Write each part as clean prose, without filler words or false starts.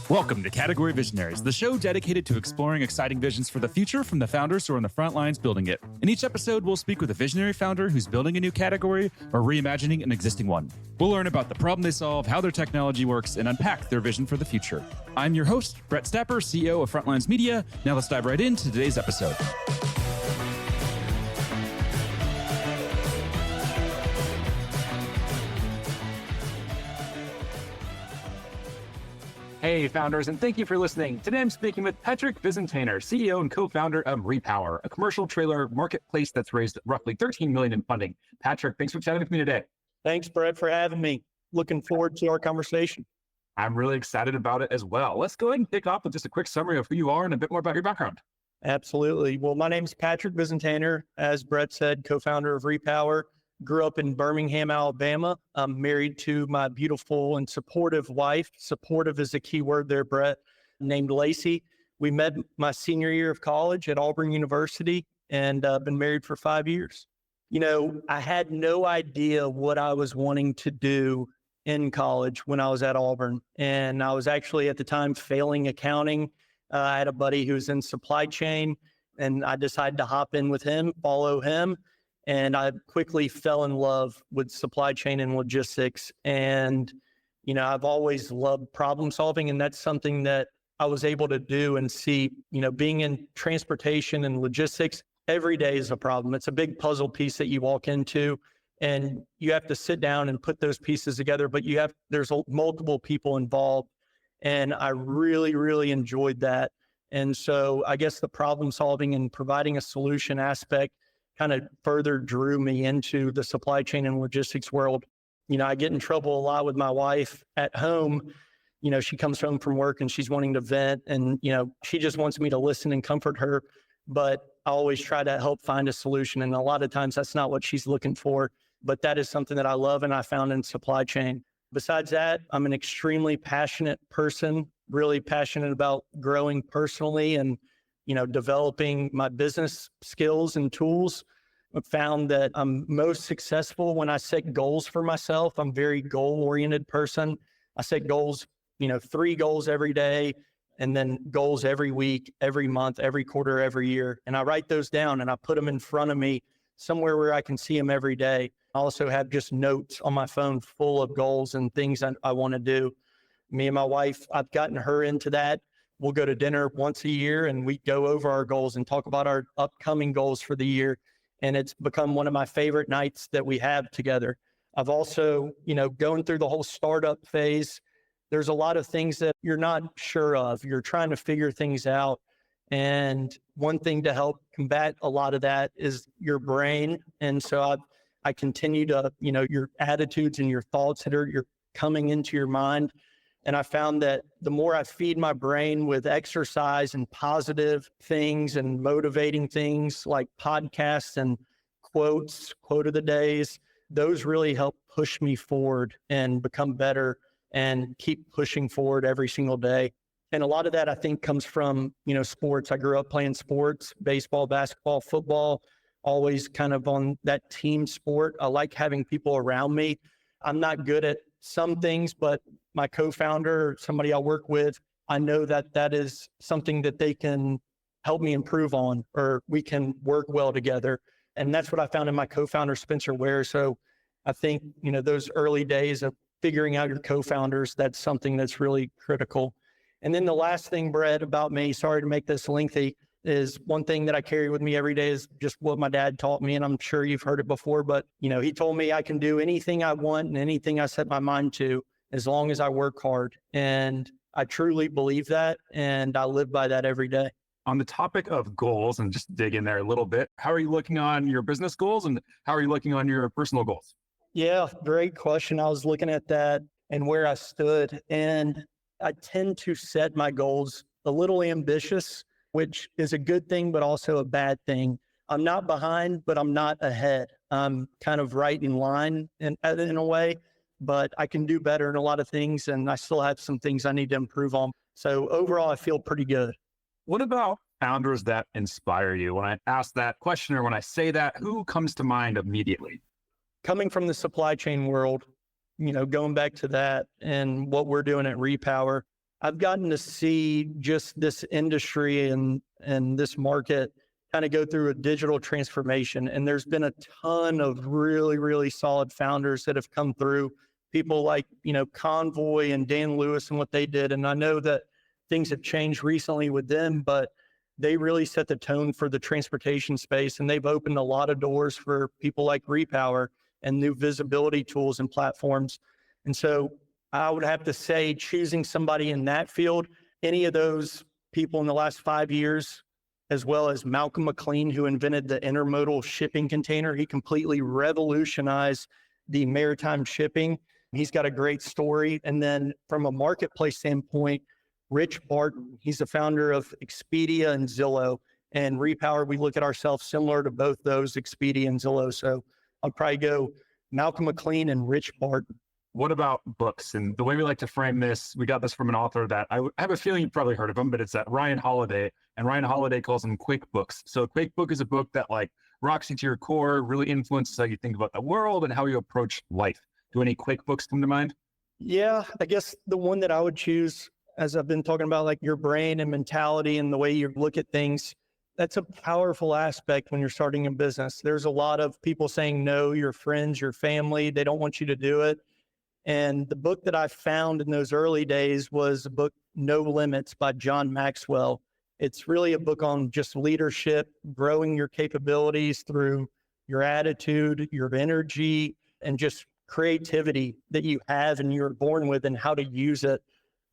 Welcome to Category Visionaries, the show dedicated to exploring exciting visions for the future from the founders who are on the front lines building it. In each episode, we'll speak with a visionary founder who's building a new category or reimagining an existing one. We'll learn about the problem they solve, how their technology works, and unpack their vision for the future. I'm your host, Brett Stapper, CEO of Frontlines Media. Now let's dive right into today's episode. Hey, founders, and thank you for listening. Today, I'm speaking with Patrick Visintainer, CEO and co-founder of REPOWR, a commercial trailer marketplace that's raised roughly $13 million in funding. Patrick, thanks for chatting with me today. Thanks, Brett, for having me. Looking forward to our conversation. I'm really excited about it as well. Let's go ahead and kick off with just a quick summary of who you are and a bit more about your background. Absolutely. Well, my name is Patrick Visintainer. As Brett said, co-founder of REPOWR. Grew up in Birmingham, Alabama. I'm married to my beautiful and supportive wife. Supportive is a key word there, Brett, named Lacey. We met my senior year of college at Auburn University and been married for 5 years. You know, I had no idea what I was wanting to do in college when I was at Auburn. And I was actually at the time failing accounting. I had a buddy who was in supply chain, and I decided to hop in with him, follow him. And I quickly fell in love with supply chain and logistics. And, you know, I've always loved problem solving. And that's something that I was able to do and see, you know, being in transportation and logistics, every day is a problem. It's a big puzzle piece that you walk into and you have to sit down and put those pieces together, but there's multiple people involved. And I really, really enjoyed that. And so I guess the problem solving and providing a solution aspect kind of further drew me into the supply chain and logistics world. You know, I get in trouble a lot with my wife at home. You know, she comes home from work and she's wanting to vent and, you know, she just wants me to listen and comfort her. But I always try to help find a solution. And a lot of times that's not what she's looking for. But that is something that I love and I found in supply chain. Besides that, I'm an extremely passionate person, really passionate about growing personally and, you know, developing my business skills and tools. I've found that I'm most successful when I set goals for myself. I'm a very goal-oriented person. I set goals, you know, 3 goals every day, and then goals every week, every month, every quarter, every year. And I write those down and I put them in front of me somewhere where I can see them every day. I also have just notes on my phone full of goals and things I want to do. Me and my wife, I've gotten her into that. We'll go to dinner once a year and we go over our goals and talk about our upcoming goals for the year. And it's become one of my favorite nights that we have together. I've also, you know, going through the whole startup phase, there's a lot of things that you're not sure of. You're trying to figure things out. And one thing to help combat a lot of that is your brain. And so I continue to, you know, your attitudes and your thoughts that you're coming into your mind. And I found that the more I feed my brain with exercise and positive things and motivating things like podcasts and quotes, quote of the days, those really help push me forward and become better and keep pushing forward every single day. And a lot of that I think comes from, you know, sports. I grew up playing sports, baseball, basketball, football, always kind of on that team sport. I like having people around me. I'm not good at some things, but my co-founder, somebody I work with, I know that that is something that they can help me improve on, or we can work well together. And that's what I found in my co-founder, Spencer Ware. So I think, you know, those early days of figuring out your co-founders, that's something that's really critical. And then the last thing, Brett, about me, sorry to make this lengthy, is one thing that I carry with me every day is just what my dad taught me. And I'm sure you've heard it before, but, you know, he told me I can do anything I want and anything I set my mind to as long as I work hard. And I truly believe that. And I live by that every day. On the topic of goals, and just dig in there a little bit, how are you looking on your business goals and how are you looking on your personal goals? Yeah, great question. I was looking at that and where I stood, and I tend to set my goals a little ambitious, which is a good thing, but also a bad thing. I'm not behind, but I'm not ahead. I'm kind of right in line in a way, but I can do better in a lot of things. And I still have some things I need to improve on. So overall, I feel pretty good. What about founders that inspire you? When I ask that question or when I say that, who comes to mind immediately? Coming from the supply chain world, going back to that and what we're doing at REPOWR, I've gotten to see just this industry and this market kind of go through a digital transformation. And there's been a ton of really, really solid founders that have come through, people like, Convoy and Dan Lewis and what they did. And I know that things have changed recently with them, but they really set the tone for the transportation space, and they've opened a lot of doors for people like REPOWR and new visibility tools and platforms. And so I would have to say, choosing somebody in that field, any of those people in the last 5 years, as well as Malcolm McLean, who invented the intermodal shipping container. He completely revolutionized the maritime shipping. He's got a great story. And then from a marketplace standpoint, Rich Barton, he's the founder of Expedia and Zillow. And REPOWR, we look at ourselves similar to both those, Expedia and Zillow. So I'll probably go Malcolm McLean and Rich Barton. What about books? And the way we like to frame this, we got this from an author that I have a feeling you've probably heard of him, but it's Ryan Holiday. And Ryan Holiday calls them quick books. So a quick book is a book that rocks you to your core, really influences how you think about the world and how you approach life. Do any quick books come to mind? Yeah, I guess the one that I would choose, as I've been talking about, your brain and mentality and the way you look at things, that's a powerful aspect when you're starting a business. There's a lot of people saying no, your friends, your family, they don't want you to do it. And the book that I found in those early days was the book No Limits by John Maxwell. It's really a book on just leadership, growing your capabilities through your attitude, your energy, and just creativity that you have and you're born with and how to use it.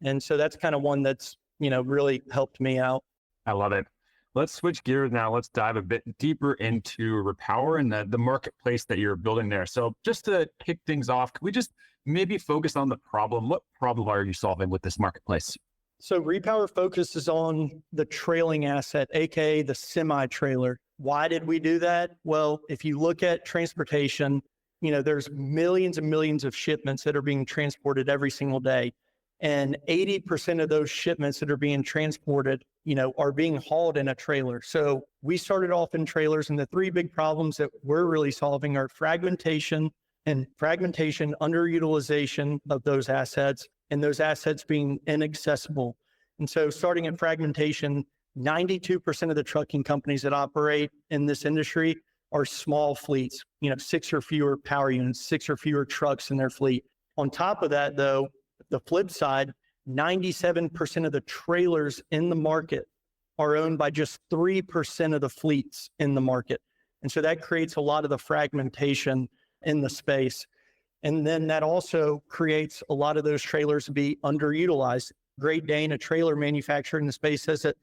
And so that's kind of one that's, really helped me out. I love it. Let's switch gears now. Let's dive a bit deeper into REPOWR and the marketplace that you're building there. So just to kick things off, can we just maybe focus on the problem? What problem are you solving with this marketplace? So REPOWR focuses on the trailing asset, AKA the semi-trailer. Why did we do that? Well, if you look at transportation, there's millions and millions of shipments that are being transported every single day. And 80% of those shipments that are being transported, are being hauled in a trailer. So we started off in trailers, and the three big problems that we're really solving are fragmentation, underutilization of those assets, and those assets being inaccessible. And so starting at fragmentation, 92% of the trucking companies that operate in this industry are small fleets, 6 or fewer power units, 6 or fewer trucks in their fleet. On top of that, though, the flip side, 97% of the trailers in the market are owned by just 3% of the fleets in the market. And so that creates a lot of the fragmentation in the space. And then that also creates a lot of those trailers to be underutilized. Great Dane, a trailer manufacturer in the space, says that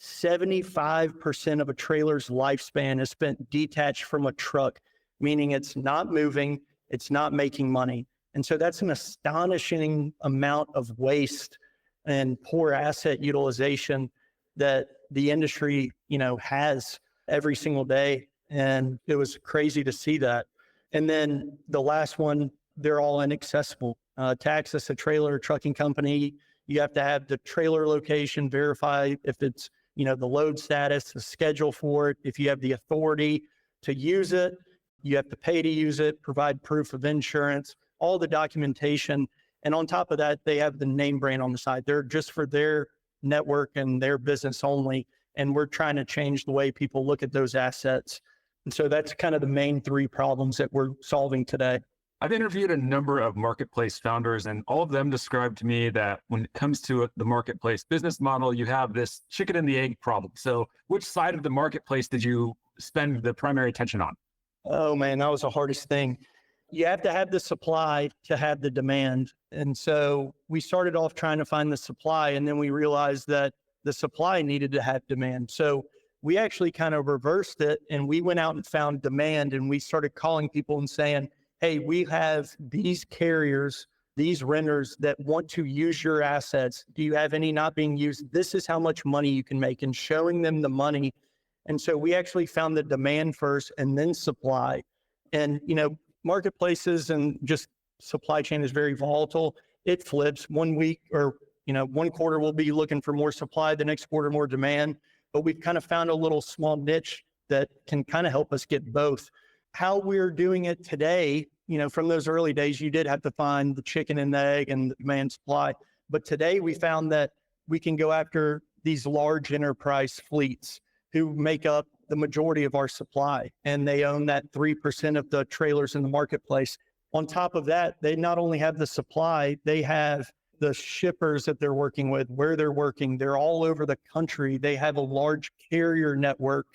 75% of a trailer's lifespan is spent detached from a truck, meaning it's not moving, it's not making money. And so that's an astonishing amount of waste and poor asset utilization that the industry, has every single day. And it was crazy to see that. And then the last one, they're all inaccessible. To access a trailer trucking company, you have to have the trailer location, verify if it's, the load status, the schedule for it. If you have the authority to use it, you have to pay to use it, provide proof of insurance, all the documentation. And on top of that, they have the name brand on the side. They're just for their network and their business only. And we're trying to change the way people look at those assets. And so that's kind of the main three problems that we're solving today. I've interviewed a number of marketplace founders, and all of them described to me that when it comes to the marketplace business model, you have this chicken and the egg problem. So which side of the marketplace did you spend the primary attention on? Oh man, that was the hardest thing. You have to have the supply to have the demand. And so we started off trying to find the supply, and then we realized that the supply needed to have demand. So we actually kind of reversed it, and we went out and found demand, and we started calling people and saying, hey, we have these carriers, these renters that want to use your assets. Do you have any not being used? This is how much money you can make, and showing them the money. And so we actually found the demand first and then supply. And, marketplaces and just supply chain is very volatile. It flips 1 week or, 1 quarter we'll be looking for more supply, the next quarter more demand. But we've kind of found a little small niche that can kind of help us get both. How we're doing it today, from those early days, you did have to find the chicken and the egg and the demand supply. But today we found that we can go after these large enterprise fleets who make up the majority of our supply, and they own that 3% of the trailers in the marketplace. On top of that, they not only have the supply, they have the shippers that they're working with, where they're working. They're all over the country. They have a large carrier network,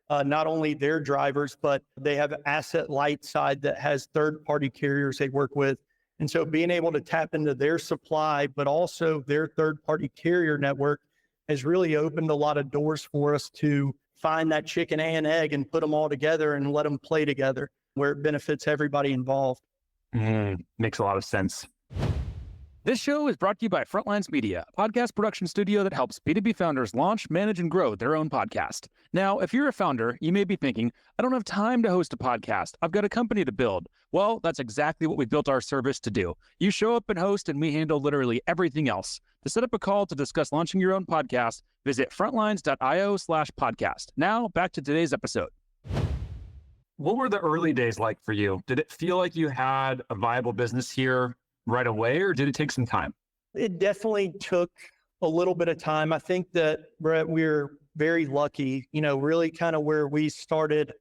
not only their drivers, but they have an asset light side that has third-party carriers they work with. And so being able to tap into their supply, but also their third-party carrier network has really opened a lot of doors for us to find that chicken and egg and put them all together and let them play together where it benefits everybody involved. Makes a lot of sense. This show is brought to you by Frontlines Media, a podcast production studio that helps B2B founders launch, manage, and grow their own podcast. Now, if you're a founder, you may be thinking, I don't have time to host a podcast. I've got a company to build. Well, that's exactly what we built our service to do. You show up and host, and we handle literally everything else. To set up a call to discuss launching your own podcast, visit frontlines.io/podcast. Now, back to today's episode. What were the early days like for you? Did it feel like you had a viable business here right away, or did it take some time? It definitely took a little bit of time. I think that, Brett, we're very lucky, really kind of where we started,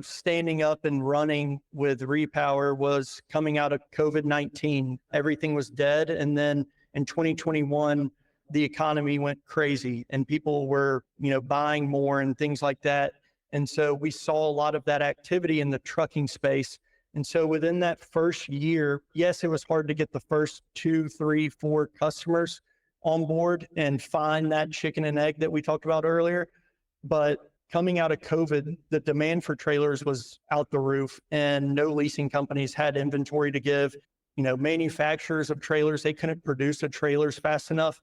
standing up and running with REPOWR was coming out of COVID-19. Everything was dead. And then in 2021, the economy went crazy and people were, buying more and things like that. And so we saw a lot of that activity in the trucking space. And so within that first year, yes, it was hard to get the first 2, 3, 4 customers on board and find that chicken and egg that we talked about earlier. But coming out of COVID, the demand for trailers was out the roof and no leasing companies had inventory to give. Manufacturers of trailers, they couldn't produce the trailers fast enough.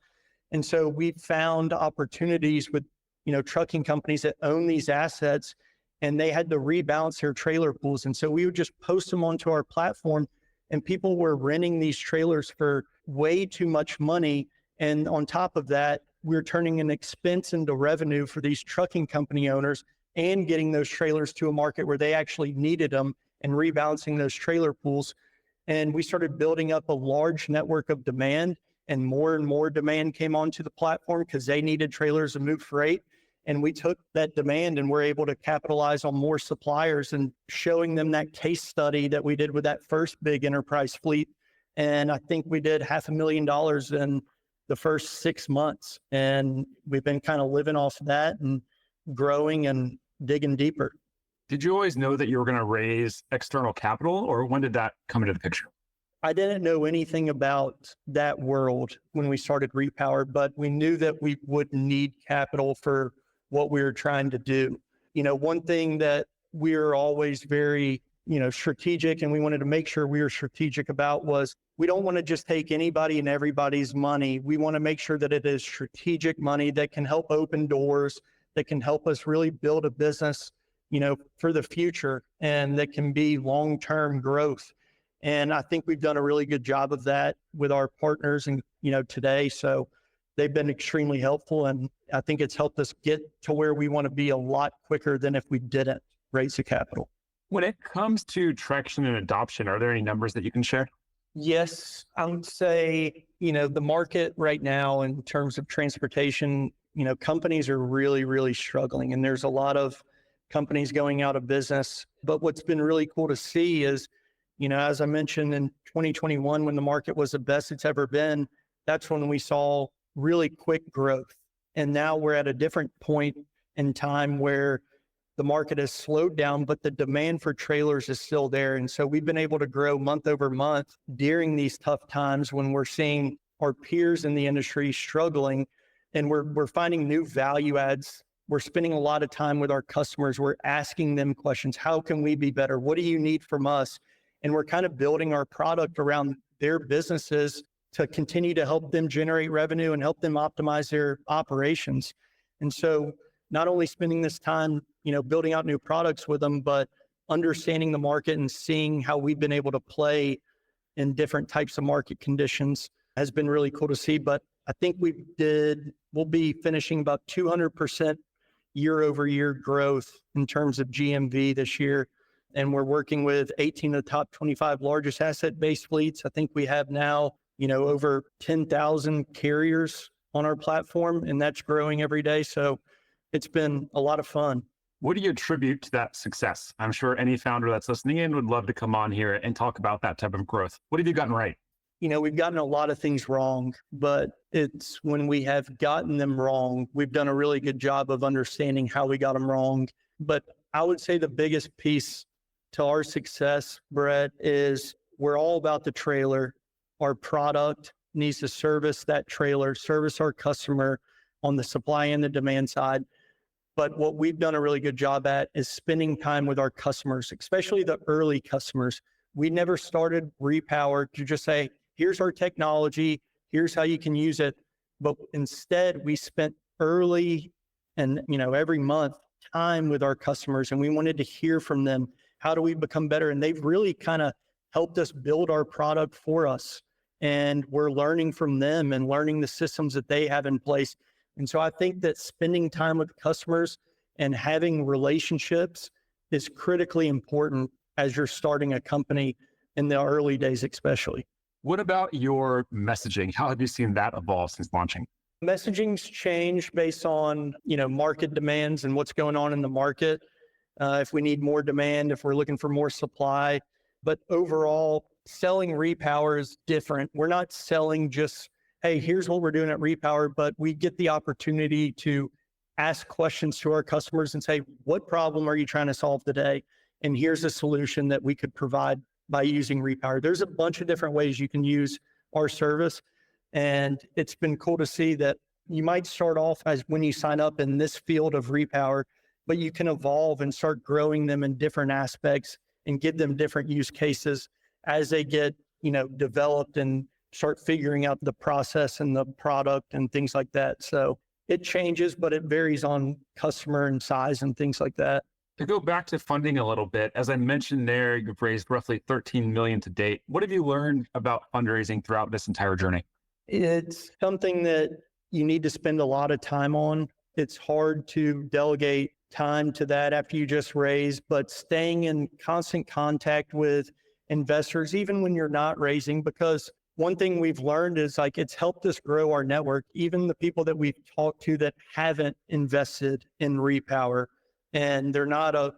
And so we found opportunities with, trucking companies that own these assets, and they had to rebalance their trailer pools. And so we would just post them onto our platform, and people were renting these trailers for way too much money. And on top of that, we're turning an expense into revenue for these trucking company owners and getting those trailers to a market where they actually needed them and rebalancing those trailer pools. And we started building up a large network of demand, and more demand came onto the platform because they needed trailers to move freight. And we took that demand and we're able to capitalize on more suppliers and showing them that case study that we did with that first big enterprise fleet. And I think we did $500,000 in the first 6 months. And we've been kind of living off of that and growing and digging deeper. Did you always know that you were going to raise external capital, or when did that come into the picture? I didn't know anything about that world when we started REPOWR, but we knew that we would need capital for what we were trying to do. One thing that we're always very, strategic, and we wanted to make sure we were strategic about was we don't want to just take anybody and everybody's money. We want to make sure that it is strategic money that can help open doors, that can help us really build a business, for the future, and that can be long-term growth. And I think we've done a really good job of that with our partners and, today. So they've been extremely helpful. And I think it's helped us get to where we want to be a lot quicker than if we didn't raise the capital. When it comes to traction and adoption, are there any numbers that you can share? Yes, I would say, the market right now in terms of transportation, companies are really, really struggling. And there's a lot of companies going out of business. But what's been really cool to see is, as I mentioned in 2021, when the market was the best it's ever been, that's when we saw really quick growth. And now we're at a different point in time where the market has slowed down, but the demand for trailers is still there. And so we've been able to grow month over month during these tough times when we're seeing our peers in the industry struggling, and we're finding new value adds. We're spending a lot of time with our customers. We're asking them questions. How can we be better? What do you need from us? And we're kind of building our product around their businesses to continue to help them generate revenue and help them optimize their operations. And so not only spending this time, building out new products with them, but understanding the market and seeing how we've been able to play in different types of market conditions has been really cool to see. But I think we'll be finishing about 200% year over year growth in terms of GMV this year. and we're working with 18 of the top 25 largest asset-based fleets. I think we have now, over 10,000 carriers on our platform, and that's growing every day. So it's been a lot of fun. What do you attribute to that success? I'm sure any founder that's listening in would love to come on here and talk about that type of growth. What have you gotten right? We've gotten a lot of things wrong, but it's when we have gotten them wrong, we've done a really good job of understanding how we got them wrong. But I would say the biggest piece to our success, Brett, is we're all about the trailer. Our product needs to service that trailer, service our customer on the supply and the demand side. But what we've done a really good job at is spending time with our customers, especially the early customers. We never started REPOWR to just say, here's our technology, here's how you can use it. But instead, we spent early and, every month time with our customers, and we wanted to hear from them. How do we become better? And they've really kind of helped us build our product for us. And we're learning from them and learning the systems that they have in place. And so I think that spending time with customers and having relationships is critically important as you're starting a company in the early days, especially. What about your messaging? How have you seen that evolve since launching? Messaging's changed based on, market demands and what's going on in the market. If we need more demand, if we're looking for more supply. But overall, selling REPOWR is different. We're not selling just, hey, here's what we're doing at REPOWR, but we get the opportunity to ask questions to our customers and say, what problem are you trying to solve today? And here's a solution that we could provide by using REPOWR. There's a bunch of different ways you can use our service. And it's been cool to see that you might start off as when you sign up in this field of REPOWR, but you can evolve and start growing them in different aspects and give them different use cases as they get, developed and start figuring out the process and the product and things like that. So it changes, but it varies on customer and size and things like that. To go back to funding a little bit, as I mentioned there, you've raised roughly $13 million to date. What have you learned about fundraising throughout this entire journey? It's something that you need to spend a lot of time on. It's hard to delegate time to that after you just raise, but staying in constant contact with investors, even when you're not raising, because one thing we've learned is it's helped us grow our network. Even the people that we've talked to that haven't invested in REPOWR and they're not a,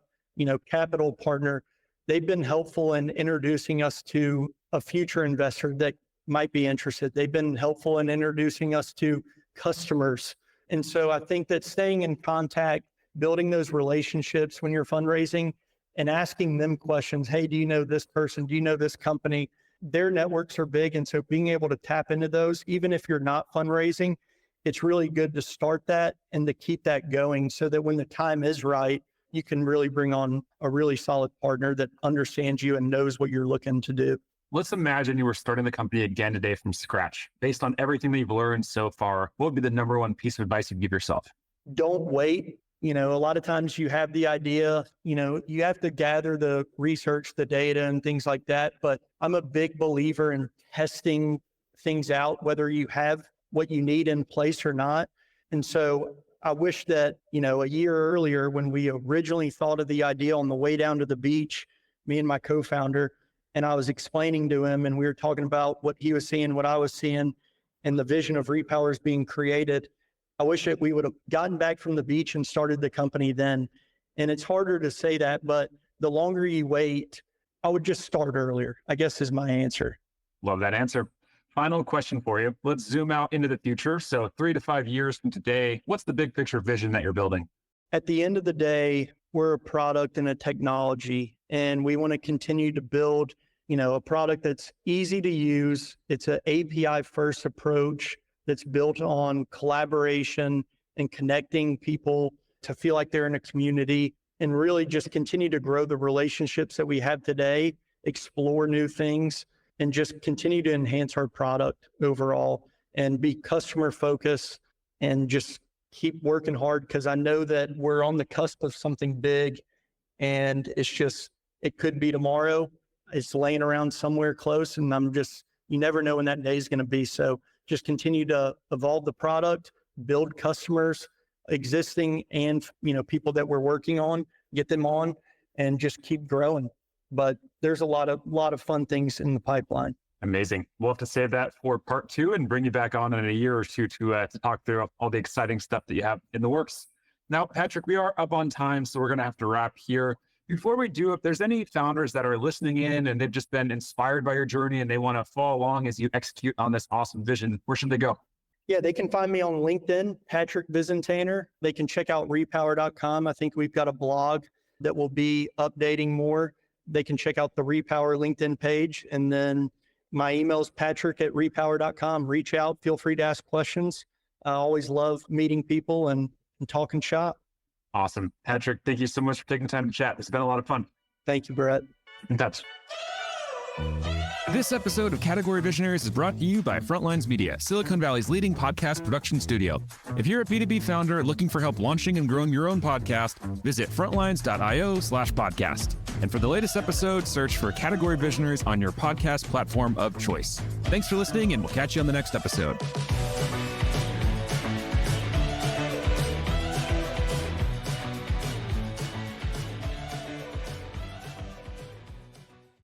capital partner, they've been helpful in introducing us to a future investor that might be interested. They've been helpful in introducing us to customers. And so I think that staying in contact, building those relationships when you're fundraising and asking them questions. Hey, do you know this person? Do you know this company? Their networks are big. And so being able to tap into those, even if you're not fundraising, it's really good to start that and to keep that going so that when the time is right, you can really bring on a really solid partner that understands you and knows what you're looking to do. Let's imagine you were starting the company again today from scratch. Based on everything that you've learned so far, what would be the number one piece of advice you'd give yourself? Don't wait. A lot of times you have the idea, you have to gather the research, the data and things like that. But I'm a big believer in testing things out, whether you have what you need in place or not. And so I wish that, a year earlier when we originally thought of the idea on the way down to the beach, me and my co-founder, and I was explaining to him and we were talking about what he was seeing, what I was seeing, and the vision of REPOWR is being created. I wish that we would have gotten back from the beach and started the company then. And it's harder to say that, but the longer you wait, I would just start earlier, I guess is my answer. Love that answer. Final question for you. Let's zoom out into the future. So 3 to 5 years from today, what's the big picture vision that you're building? At the end of the day, we're a product and a technology, and we want to continue to build, a product that's easy to use. It's an API first approach that's built on collaboration and connecting people to feel like they're in a community, and really just continue to grow the relationships that we have today, explore new things, and just continue to enhance our product overall and be customer focused and just keep working hard, because I know that we're on the cusp of something big, and it could be tomorrow. It's laying around somewhere close, and you never know when that day is going to be. So just continue to evolve the product, build customers, existing and, people that we're working on, get them on, and just keep growing. But there's a lot of fun things in the pipeline. Amazing. We'll have to save that for part 2 and bring you back on in a year or two to talk through all the exciting stuff that you have in the works. Now, Patrick, we are up on time, so we're going to have to wrap here. Before we do, if there's any founders that are listening in and they've just been inspired by your journey and they want to follow along as you execute on this awesome vision, where should they go? Yeah, they can find me on LinkedIn, Patrick Visintainer. They can check out repower.com. I think we've got a blog that will be updating more. They can check out the Repower LinkedIn page. And then my email is patrick@repower.com. Reach out. Feel free to ask questions. I always love meeting people and talking shop. Awesome. Patrick, thank you so much for taking the time to chat. It's been a lot of fun. Thank you, Brett. In touch. This episode of Category Visionaries is brought to you by Frontlines Media, Silicon Valley's leading podcast production studio. If you're a B2B founder looking for help launching and growing your own podcast, visit frontlines.io/podcast. And for the latest episode, search for Category Visionaries on your podcast platform of choice. Thanks for listening, and we'll catch you on the next episode.